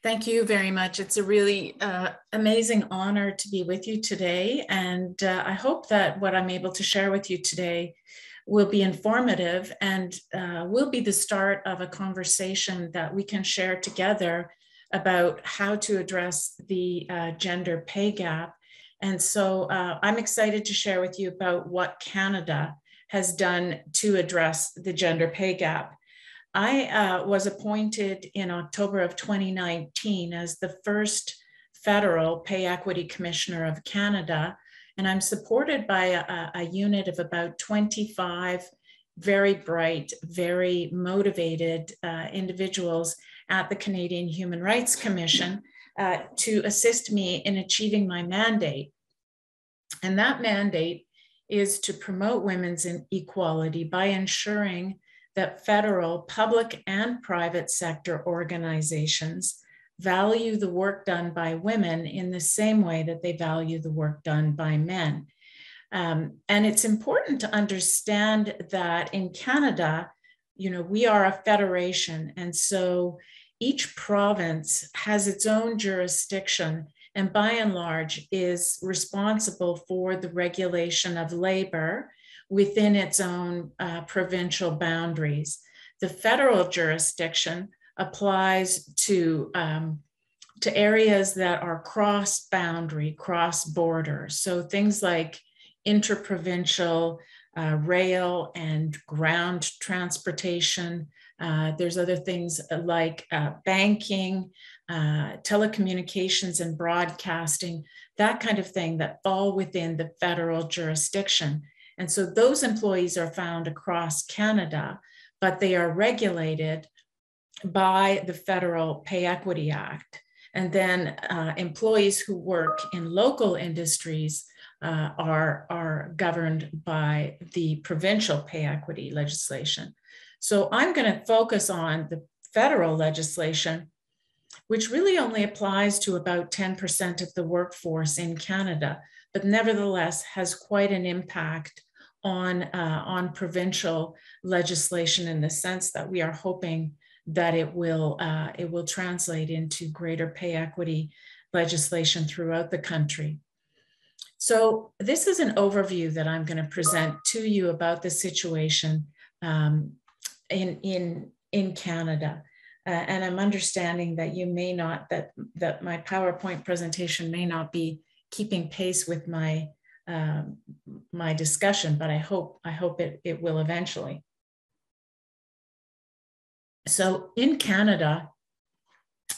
Thank you very much. It's a really amazing honor to be with you today. And I hope that what I'm able to share with you today will be informative and will be the start of a conversation that we can share together about how to address the gender pay gap. And so I'm excited to share with you about what Canada has done to address the gender pay gap. I was appointed in October of 2019 as the first federal Pay Equity Commissioner of Canada, and I'm supported by a unit of about 25 very bright, very motivated individuals at the Canadian Human Rights Commission to assist me in achieving my mandate. And that mandate is to promote women's equality by ensuring that federal, public, and private sector organizations value the work done by women in the same way that they value the work done by men. And it's important to understand that in Canada, we are a federation, and so each province has its own jurisdiction and by and large is responsible for the regulation of labor within its own provincial boundaries. The federal jurisdiction applies to areas that are cross-boundary, cross-border. So things like interprovincial rail and ground transportation. There's other things like banking, telecommunications and broadcasting, that kind of thing that fall within the federal jurisdiction. And so those employees are found across Canada, but they are regulated by the Federal Pay Equity Act. And then employees who work in local industries are governed by the provincial pay equity legislation. So I'm going to focus on the federal legislation, which really only applies to about 10% of the workforce in Canada, but nevertheless has quite an impact on provincial legislation in the sense that we are hoping that it will translate into greater pay equity legislation throughout the country. So this is an overview that I'm going to present to you about the situation in Canada. And I'm understanding that you may not, that my PowerPoint presentation may not be keeping pace with my my discussion, but I hope it will eventually. So in Canada,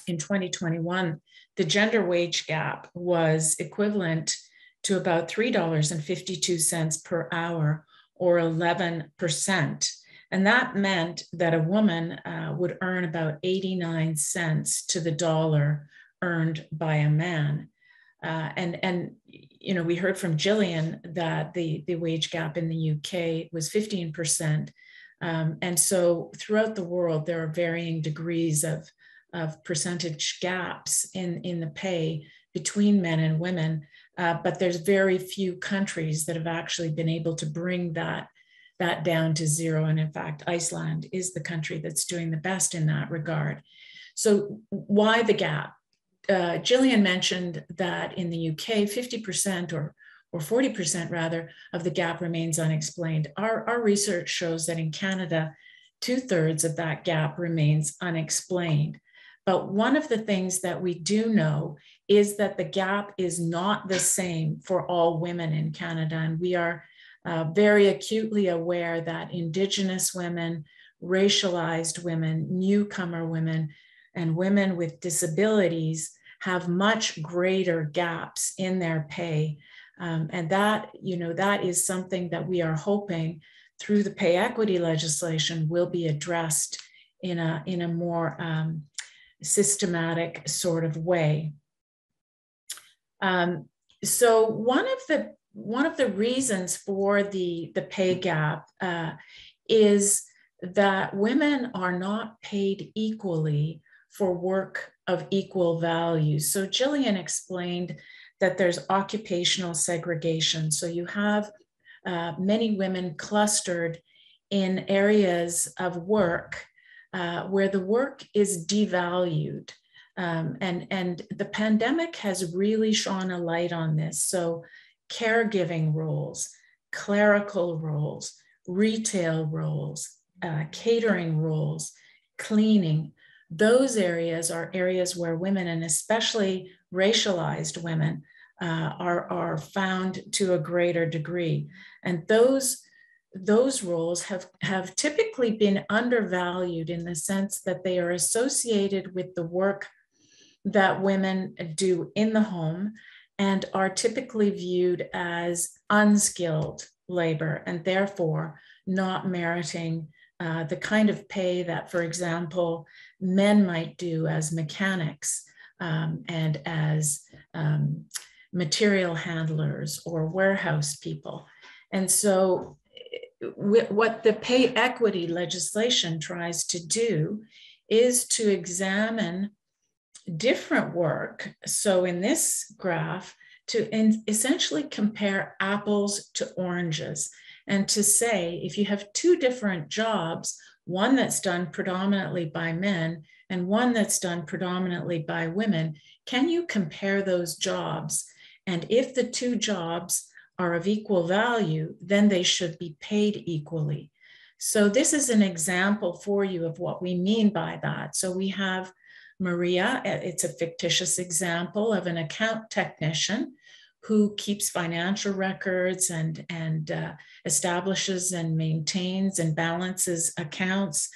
in 2021, the gender wage gap was equivalent to about $3.52 per hour, or 11%. And that meant that a woman would earn about 89 cents to the dollar earned by a man. And we heard from Gillian that the wage gap in the UK was 15%. And so throughout the world, there are varying degrees of percentage gaps in the pay between men and women. But there's very few countries that have actually been able to bring that down to zero. And in fact, Iceland is the country that's doing the best in that regard. So why the gap? Gillian mentioned that in the UK, 50% or 40% rather of the gap remains unexplained. Our research shows that in Canada, 2/3 of that gap remains unexplained. But one of the things that we do know is that the gap is not the same for all women in Canada. And we are very acutely aware that Indigenous women, racialized women, newcomer women, and women with disabilities have much greater gaps in their pay. And that is something that we are hoping through the pay equity legislation will be addressed in a more systematic sort of way. So one of the reasons for the pay gap is that women are not paid equally for work of equal value. So Gillian explained that there's occupational segregation. So you have many women clustered in areas of work where the work is devalued. And the pandemic has really shone a light on this. So caregiving roles, clerical roles, retail roles, catering roles, cleaning, those areas are areas where women, and especially racialized women, are found to a greater degree. And those roles have typically been undervalued in the sense that they are associated with the work that women do in the home and are typically viewed as unskilled labor and therefore not meriting the kind of pay that, for example, men might do as mechanics and as material handlers or warehouse people. And so what the pay equity legislation tries to do is to examine different work. So in this graph, to essentially compare apples to oranges and to say, if you have two different jobs, one that's done predominantly by men and one that's done predominantly by women, can you compare those jobs? And if the two jobs are of equal value, then they should be paid equally. So this is an example for you of what we mean by that. So we have Maria, it's a fictitious example of an account technician who keeps financial records and establishes and maintains and balances accounts,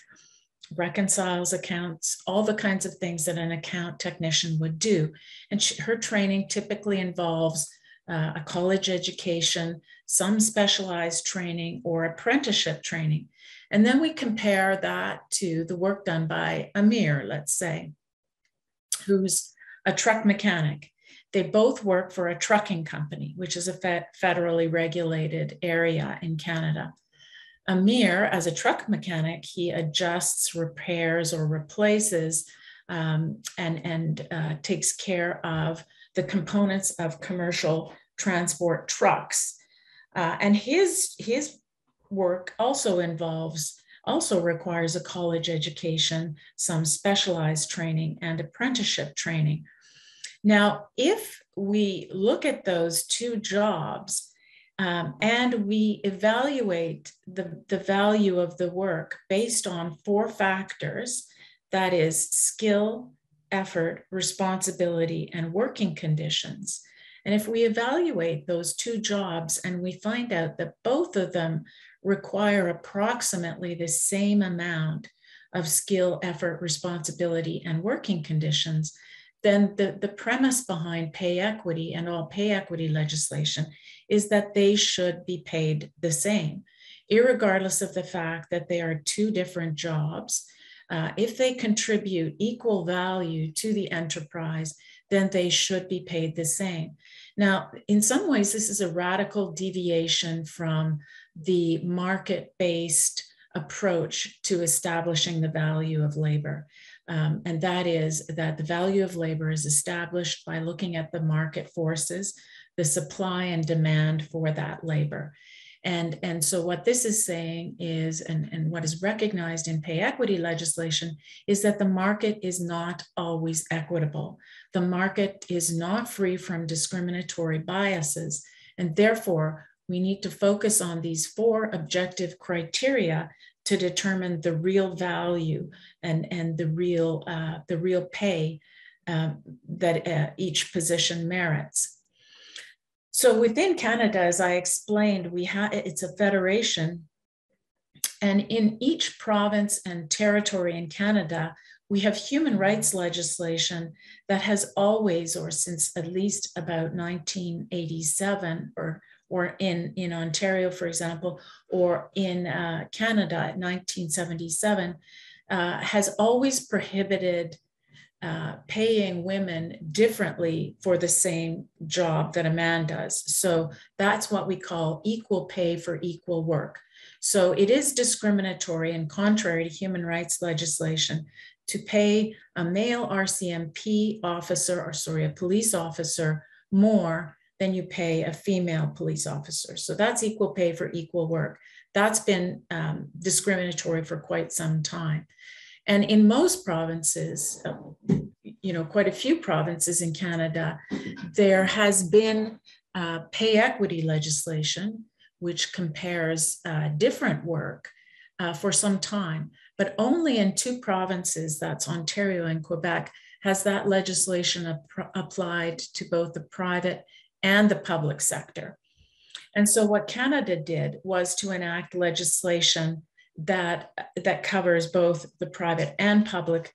reconciles accounts, all the kinds of things that an account technician would do. And her training typically involves a college education, some specialized training or apprenticeship training. And then we compare that to the work done by Amir, let's say, who's a truck mechanic. They both work for a trucking company, which is a federally regulated area in Canada. Amir, as a truck mechanic, he adjusts, repairs, or replaces and takes care of the components of commercial transport trucks. And his work also requires a college education, some specialized training, and apprenticeship training. Now, if we look at those two jobs and we evaluate the value of the work based on 4 factors, that is skill, effort, responsibility, and working conditions. And if we evaluate those two jobs and we find out that both of them require approximately the same amount of skill, effort, responsibility, and working conditions, then the premise behind pay equity and all pay equity legislation is that they should be paid the same, irregardless of the fact that they are two different jobs. If they contribute equal value to the enterprise, then they should be paid the same. Now, in some ways, this is a radical deviation from the market-based approach to establishing the value of labor. And that is that the value of labor is established by looking at the market forces, the supply and demand for that labor. And so what this is saying is, and what is recognized in pay equity legislation, is that the market is not always equitable. The market is not free from discriminatory biases. And therefore, we need to focus on these 4 objective criteria to determine the real value and the real pay that each position merits. So within Canada, as I explained, it's a federation, and in each province and territory in Canada, we have human rights legislation that has always, or since at least about 1987, or in Ontario, for example, or in Canada at 1977, has always prohibited paying women differently for the same job that a man does. So that's what we call equal pay for equal work. So it is discriminatory and contrary to human rights legislation to pay a male RCMP officer, a police officer, more than you pay a female police officer. So that's equal pay for equal work. That's been discriminatory for quite some time. And in most provinces, quite a few provinces in Canada, there has been pay equity legislation, which compares different work for some time, but only in 2 provinces, that's Ontario and Quebec, has that legislation applied to both the private and the public sector. And so what Canada did was to enact legislation that covers both the private and public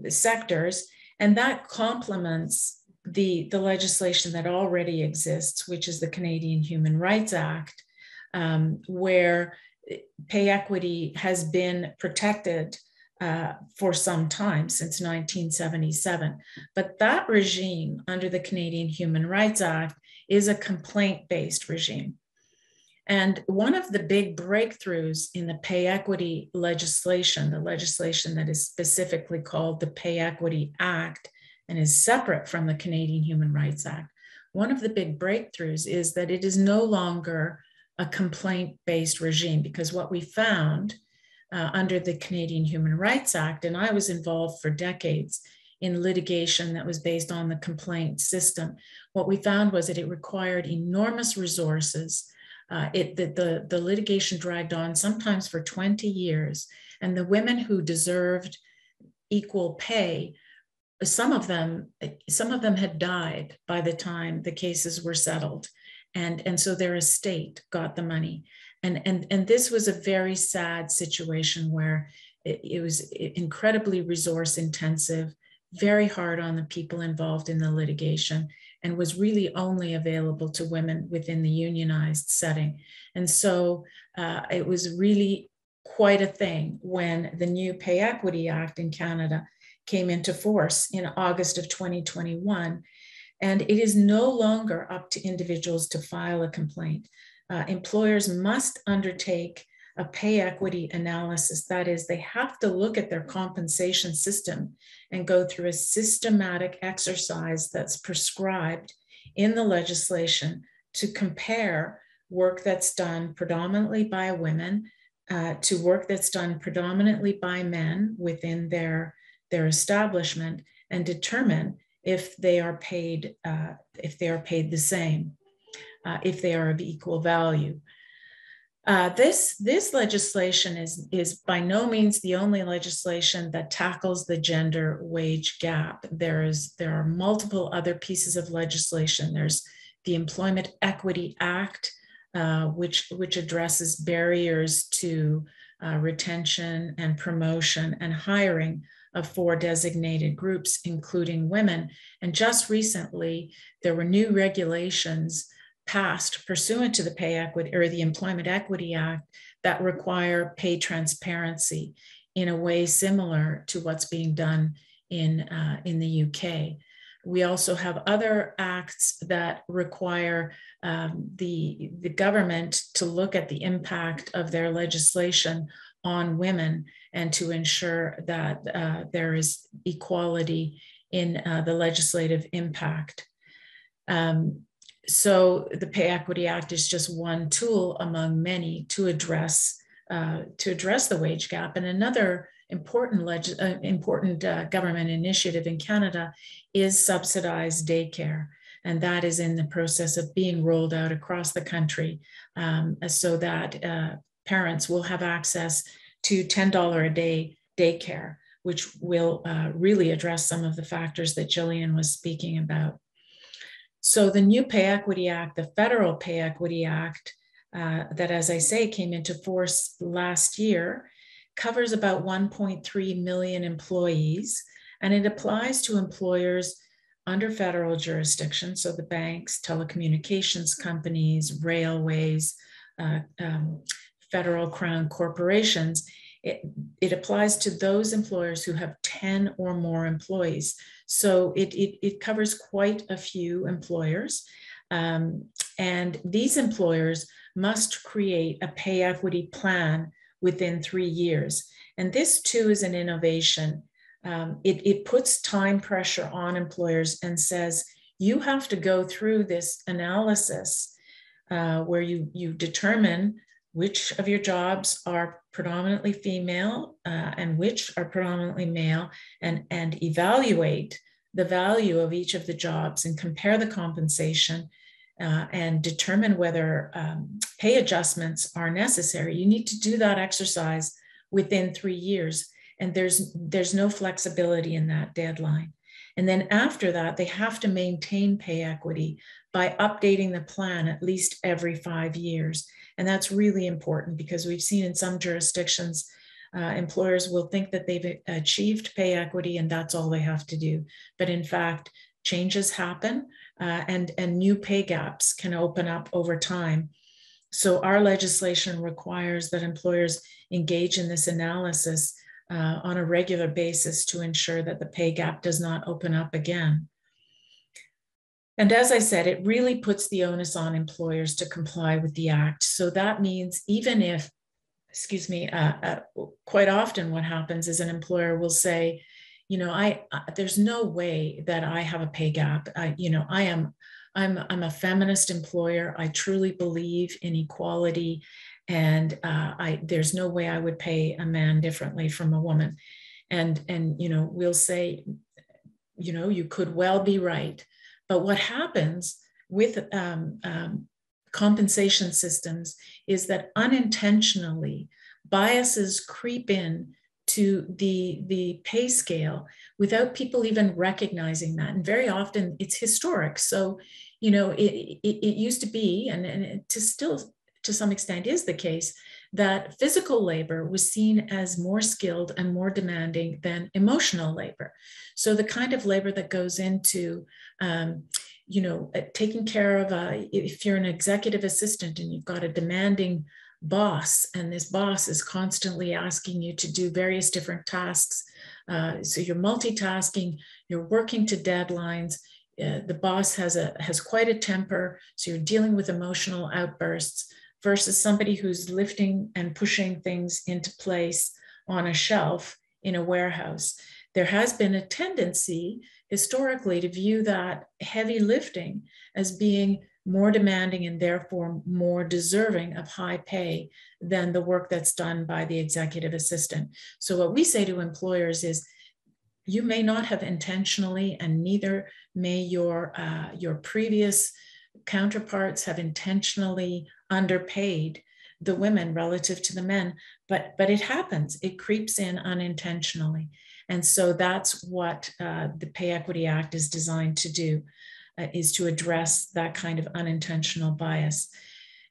sectors, and that complements the legislation that already exists, which is the Canadian Human Rights Act, where pay equity has been protected for some time, since 1977. But that regime under the Canadian Human Rights Act is a complaint-based regime. And one of the big breakthroughs in the pay equity legislation, the legislation that is specifically called the Pay Equity Act and is separate from the Canadian Human Rights Act, one of the big breakthroughs is that it is no longer a complaint-based regime, because what we found under the Canadian Human Rights Act, and I was involved for decades in litigation that was based on the complaint system, what we found was that it required enormous resources. The litigation dragged on sometimes for 20 years, and the women who deserved equal pay, some of them had died by the time the cases were settled, and so their estate got the money. And this was a very sad situation where it was incredibly resource intensive, very hard on the people involved in the litigation, and was really only available to women within the unionized setting. And so it was really quite a thing when the new Pay Equity Act in Canada came into force in August of 2021. And it is no longer up to individuals to file a complaint. Employers must undertake a pay equity analysis. That is, they have to look at their compensation system and go through a systematic exercise that's prescribed in the legislation to compare work that's done predominantly by women to work that's done predominantly by men within their establishment, and determine if they are paid the same, if they are of equal value. This legislation is by no means the only legislation that tackles the gender wage gap. There are multiple other pieces of legislation. There's the Employment Equity Act, which addresses barriers to retention and promotion and hiring of 4 designated groups, including women. And just recently, there were new regulations passed pursuant to the Pay Equity or the Employment Equity Act that require pay transparency in a way similar to what's being done in the UK. We also have other acts that require the government to look at the impact of their legislation on women and to ensure that there is equality in the legislative impact. So the Pay Equity Act is just one tool among many to address the wage gap. And another important government initiative in Canada is subsidized daycare. And that is in the process of being rolled out across the country so that parents will have access to $10 a day daycare, which will really address some of the factors that Jillian was speaking about. So the new Pay Equity Act, the Federal Pay Equity Act, that, as I say, came into force last year, covers about 1.3 million employees, and it applies to employers under federal jurisdiction, so the banks, telecommunications companies, railways, federal crown corporations. It applies to those employers who have 10 or more employees. So it covers quite a few employers. And these employers must create a pay equity plan within 3 years. And this too is an innovation. It puts time pressure on employers and says, you have to go through this analysis where you determine which of your jobs are predominantly female and which are predominantly male, and evaluate the value of each of the jobs and compare the compensation and determine whether pay adjustments are necessary. You need to do that exercise within 3 years, and there's no flexibility in that deadline. And then after that, they have to maintain pay equity by updating the plan at least every 5 years. And that's really important, because we've seen in some jurisdictions, employers will think that they've achieved pay equity and that's all they have to do. But in fact, changes happen and new pay gaps can open up over time. So our legislation requires that employers engage in this analysis on a regular basis to ensure that the pay gap does not open up again. And as I said, it really puts the onus on employers to comply with the Act. So that means even if, quite often what happens is an employer will say, you know, there's no way that I have a pay gap. I'm a feminist employer. I truly believe in equality, and there's no way I would pay a man differently from a woman. And you know, we'll say, you know, you could well be right. But what happens with compensation systems is that unintentionally biases creep in to the pay scale without people even recognizing that. And very often it's historic. So, you know, it used to be, and it still to some extent is the case, that physical labor was seen as more skilled and more demanding than emotional labor. So the kind of labor that goes into, you know, taking care of, if you're an executive assistant and you've got a demanding boss, and this boss is constantly asking you to do various different tasks. So you're multitasking, you're working to deadlines. The boss has quite a temper, so you're dealing with emotional outbursts, versus somebody who's lifting and pushing things into place on a shelf in a warehouse. There has been a tendency historically to view that heavy lifting as being more demanding and therefore more deserving of high pay than the work that's done by the executive assistant. So what we say to employers is, you may not have intentionally, and neither may your previous counterparts have intentionally underpaid the women relative to the men, but it happens. It creeps in unintentionally. And so that's what the Pay Equity Act is designed to do, is to address that kind of unintentional bias.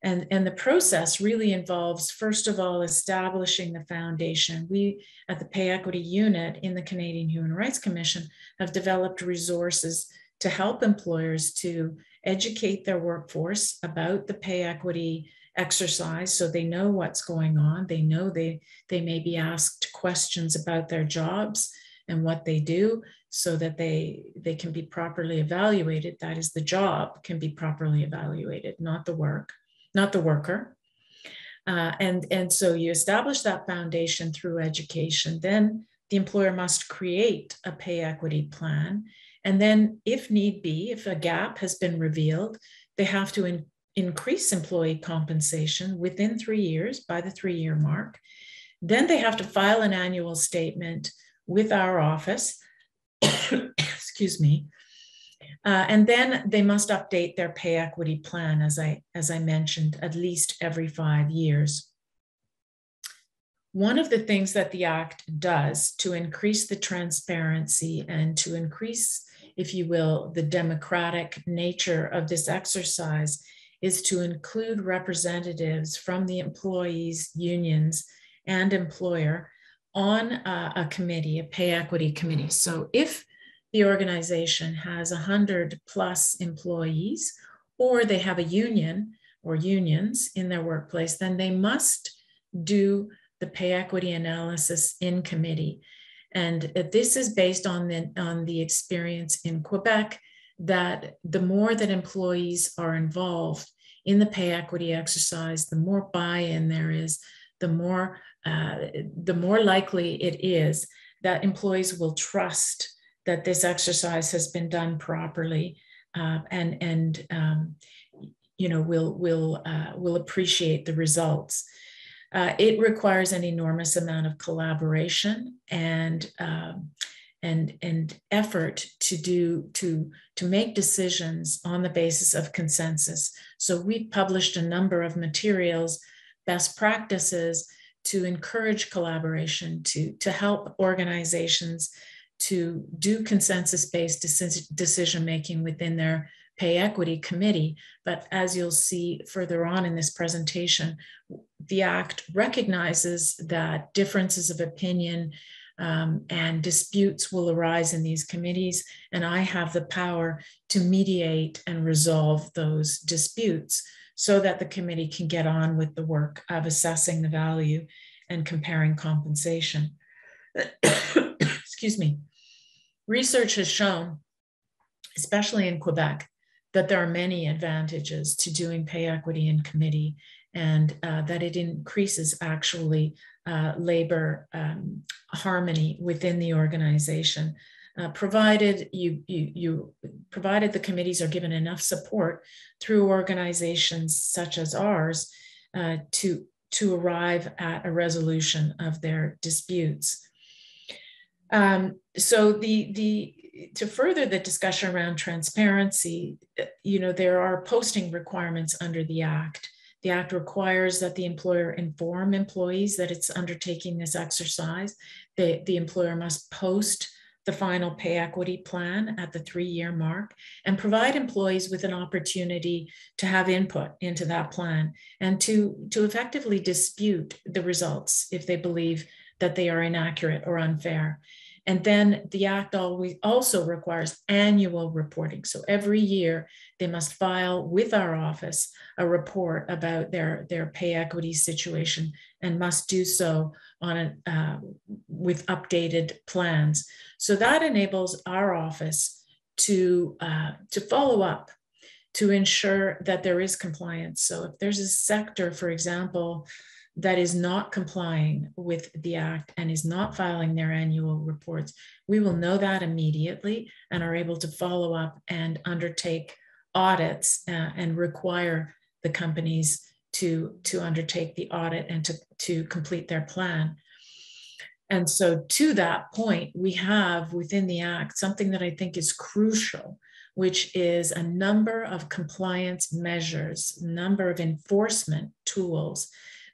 And the process really involves, first of all, establishing the foundation. We at the Pay Equity Unit in the Canadian Human Rights Commission have developed resources to help employers to educate their workforce about the pay equity exercise, so they know what's going on. They know they may be asked questions about their jobs and what they do, so that they can be properly evaluated. That is, the job can be properly evaluated, not the worker. And so you establish that foundation through education. Then the employer must create a pay equity plan. And then, if need be, if a gap has been revealed, they have to increase employee compensation within 3 years, by the 3-year mark. Then they have to file an annual statement with our office, excuse me. And then they must update their pay equity plan, as I mentioned, at least every 5 years. One of the things that the Act does to increase the transparency and to increase, if you will, the democratic nature of this exercise is to include representatives from the employees, unions, and employer on a committee, a pay equity committee. So if the organization has 100+ employees, or they have a union or unions in their workplace, then they must do the pay equity analysis in committee. And this is based on the experience in Quebec, that the more that employees are involved in the pay equity exercise, the more buy-in there is, the more likely it is that employees will trust that this exercise has been done properly, and will appreciate the results. It requires an enormous amount of collaboration and effort to make decisions on the basis of consensus. So we've published a number of materials, best practices, to encourage collaboration, to help organizations to do consensus-based decision-making within their Pay Equity Committee. But as you'll see further on in this presentation, the Act recognizes that differences of opinion and disputes will arise in these committees, and I have the power to mediate and resolve those disputes so that the committee can get on with the work of assessing the value and comparing compensation. Excuse me. Research has shown, especially in Quebec, that there are many advantages to doing pay equity in committee, and that it increases actually labor harmony within the organization, provided provided the committees are given enough support through organizations such as ours to arrive at a resolution of their disputes. So to further the discussion around transparency, there are posting requirements under the Act. The Act requires that the employer inform employees that it's undertaking this exercise. The employer must post the final pay equity plan at the 3-year mark and provide employees with an opportunity to have input into that plan and to effectively dispute the results if they believe that they are inaccurate or unfair. And then the Act also requires annual reporting. So every year they must file with our office a report about their pay equity situation and must do so on with updated plans. So that enables our office to follow up, to ensure that there is compliance. So if there's a sector, for example, that is not complying with the Act and is not filing their annual reports, we will know that immediately and are able to follow up and undertake audits and require the companies to undertake the audit and to complete their plan. And so to that point, we have within the Act something that I think is crucial, which is a number of compliance measures, a number of enforcement tools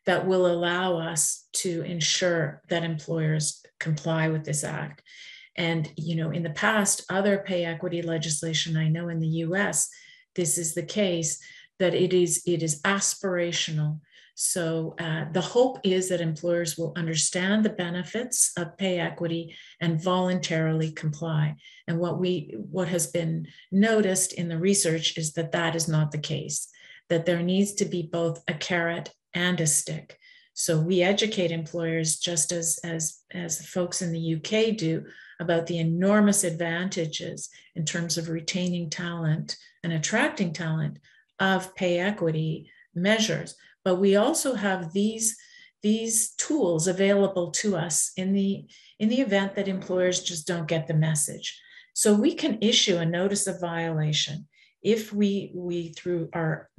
that will allow us to ensure that employers comply with this Act. And, in the past, other pay equity legislation, I know in the US, this is the case, that it is aspirational. So the hope is that employers will understand the benefits of pay equity and voluntarily comply. And what has been noticed in the research is that that is not the case, that there needs to be both a carrot and a stick. So we educate employers just as the folks in the UK do about the enormous advantages in terms of retaining talent and attracting talent of pay equity measures. But we also have these tools available to us in the event that employers just don't get the message. So we can issue a notice of violation if we through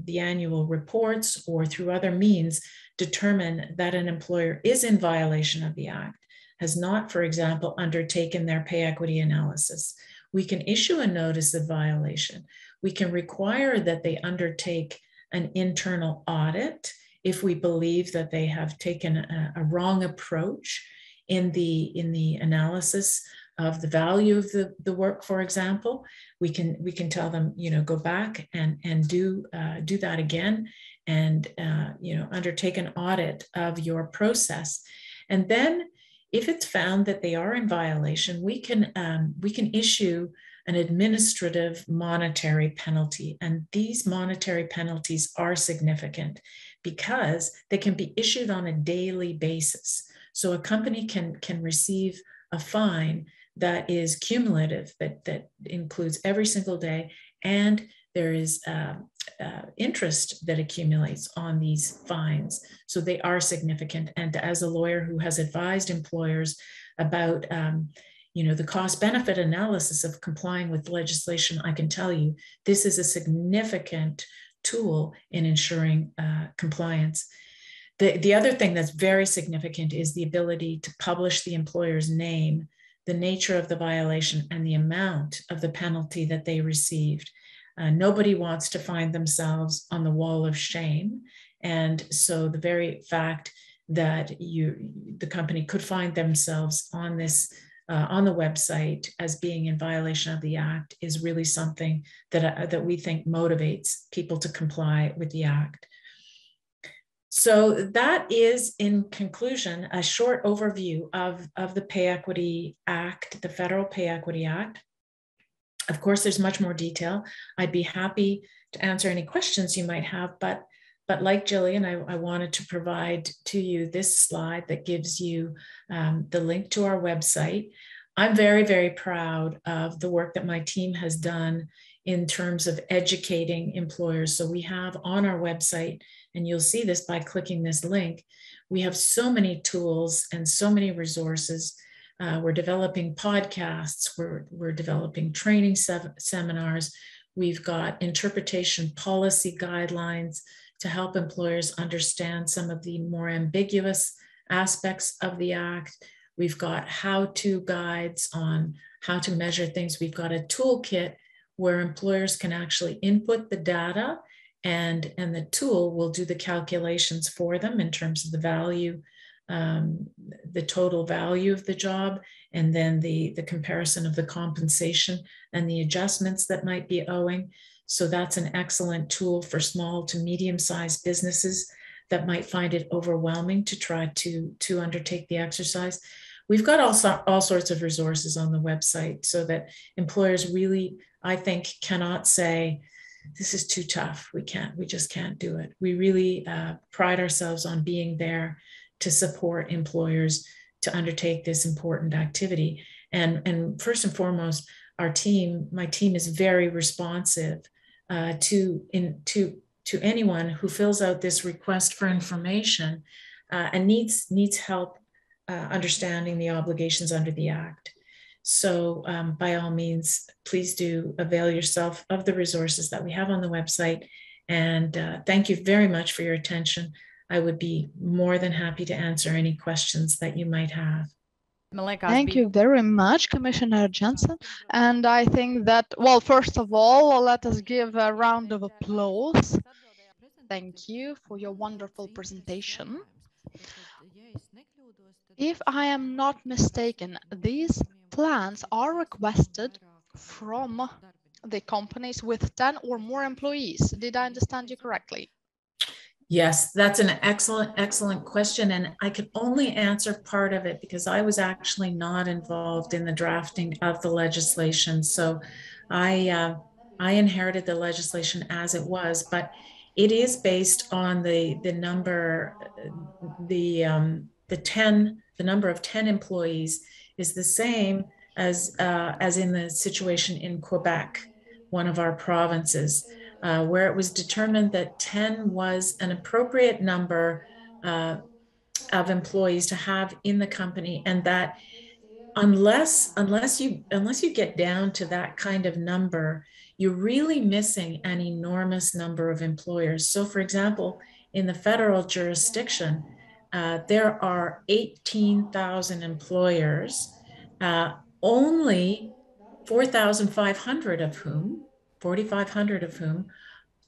the annual reports or through other means determine that an employer is in violation of the Act, has not, for example, undertaken their pay equity analysis. We can issue a notice of violation. We can require that they undertake an internal audit if we believe that they have taken a wrong approach in the analysis of the value of the work, for example. We can tell them, go back and do that again, and undertake an audit of your process. And then, if it's found that they are in violation, we can issue an administrative monetary penalty. And these monetary penalties are significant because they can be issued on a daily basis. So a company can receive a fine that is cumulative, that includes every single day, and there is interest that accumulates on these fines. So they are significant. And as a lawyer who has advised employers about the cost-benefit analysis of complying with legislation, I can tell you this is a significant tool in ensuring compliance. The other thing that's very significant is the ability to publish the employer's name, the nature of the violation, and the amount of the penalty that they received. Nobody wants to find themselves on the wall of shame. And so the very fact that the company could find themselves on this on the website as being in violation of the Act is really something that we think motivates people to comply with the Act. So that is, in conclusion, a short overview of the Pay Equity Act, the Federal Pay Equity Act. Of course, there's much more detail. I'd be happy to answer any questions you might have, but like Jillian, I wanted to provide to you this slide that gives you the link to our website. I'm very, very proud of the work that my team has done in terms of educating employers. So we have on our website, and you'll see this by clicking this link, we have so many tools and so many resources. We're developing podcasts, we're developing training seminars, we've got interpretation policy guidelines to help employers understand some of the more ambiguous aspects of the Act. We've got how-to guides on how to measure things. We've got a toolkit where employers can actually input the data and the tool will do the calculations for them in terms of the value, the total value of the job, and then the comparison of the compensation and the adjustments that might be owing. So that's an excellent tool for small to medium-sized businesses that might find it overwhelming to try to undertake the exercise. We've got all sorts of resources on the website so that employers really, I think, cannot say, this is too tough, we just can't do it. We really pride ourselves on being there to support employers to undertake this important activity. And first and foremost, my team is very responsive to anyone who fills out this request for information and needs help understanding the obligations under the Act. So by all means, please do avail yourself of the resources that we have on the website. And thank you very much for your attention. I would be more than happy to answer any questions that you might have. Thank you very much, Commissioner Johnson. And I think that, well, first of all, let us give a round of applause. Thank you for your wonderful presentation. If I am not mistaken, these plans are requested from the companies with 10 or more employees. Did I understand you correctly? Yes, that's an excellent question. And I could only answer part of it because I was actually not involved in the drafting of the legislation. So I inherited the legislation as it was, but it is based on the number, the number of 10 employees is the same as in the situation in Quebec, one of our provinces. Where it was determined that 10 was an appropriate number of employees to have in the company, and that unless you get down to that kind of number, you're really missing an enormous number of employers. So, for example, in the federal jurisdiction, there are 18,000 employers, only 4,500 of whom 4,500 of whom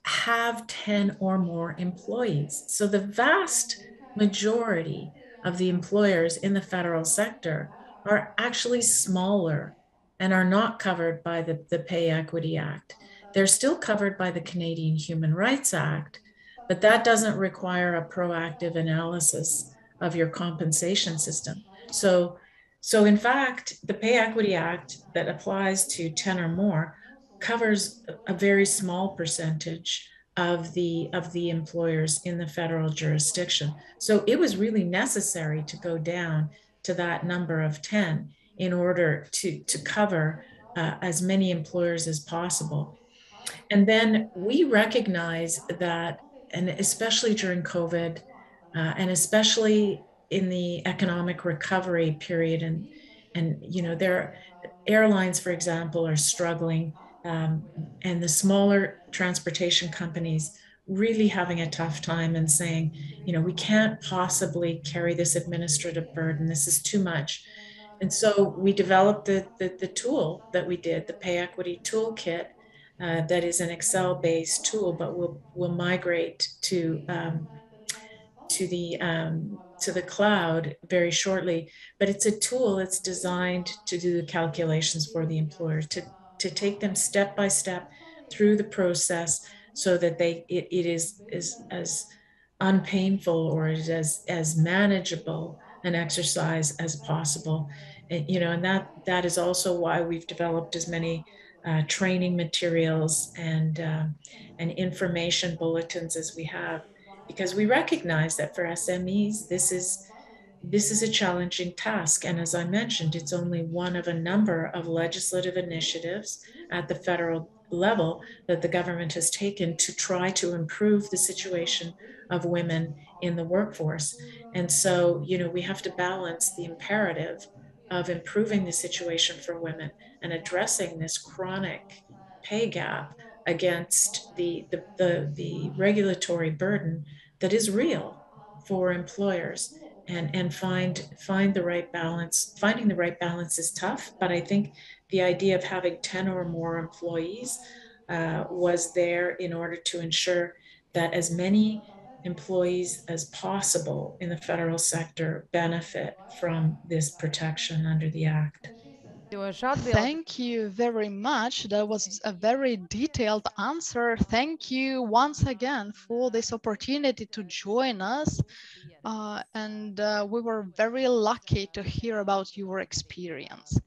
have 10 or more employees. So the vast majority of the employers in the federal sector are actually smaller and are not covered by the Pay Equity Act. They're still covered by the Canadian Human Rights Act, but that doesn't require a proactive analysis of your compensation system. So in fact, the Pay Equity Act that applies to 10 or more covers a very small percentage of the employers in the federal jurisdiction. So it was really necessary to go down to that number of 10 in order to cover as many employers as possible. And then we recognize that, and especially during COVID, and especially in the economic recovery period, and you know, airlines, for example, are struggling, and the smaller transportation companies really having a tough time and saying, we can't possibly carry this administrative burden. This is too much. And so we developed the tool that we did, the Pay Equity Toolkit, that is an Excel-based tool, but we'll migrate to the cloud very shortly. But it's a tool. It's designed to do the calculations for the employer, to take them step by step through the process, so that it is as unpainful or as manageable an exercise as possible. And that is also why we've developed as many training materials and information bulletins as we have, because we recognize that for SMEs, this is a challenging task. And as I mentioned, it's only one of a number of legislative initiatives at the federal level that the government has taken to try to improve the situation of women in the workforce. And so, we have to balance the imperative of improving the situation for women and addressing this chronic pay gap against the regulatory burden that is real for employers, and find the right balance. Finding the right balance is tough, but I think the idea of having 10 or more employees was there in order to ensure that as many employees as possible in the federal sector benefit from this protection under the Act. Thank you very much. That was a very detailed answer. Thank you once again for this opportunity to join us. And we were very lucky to hear about your experience.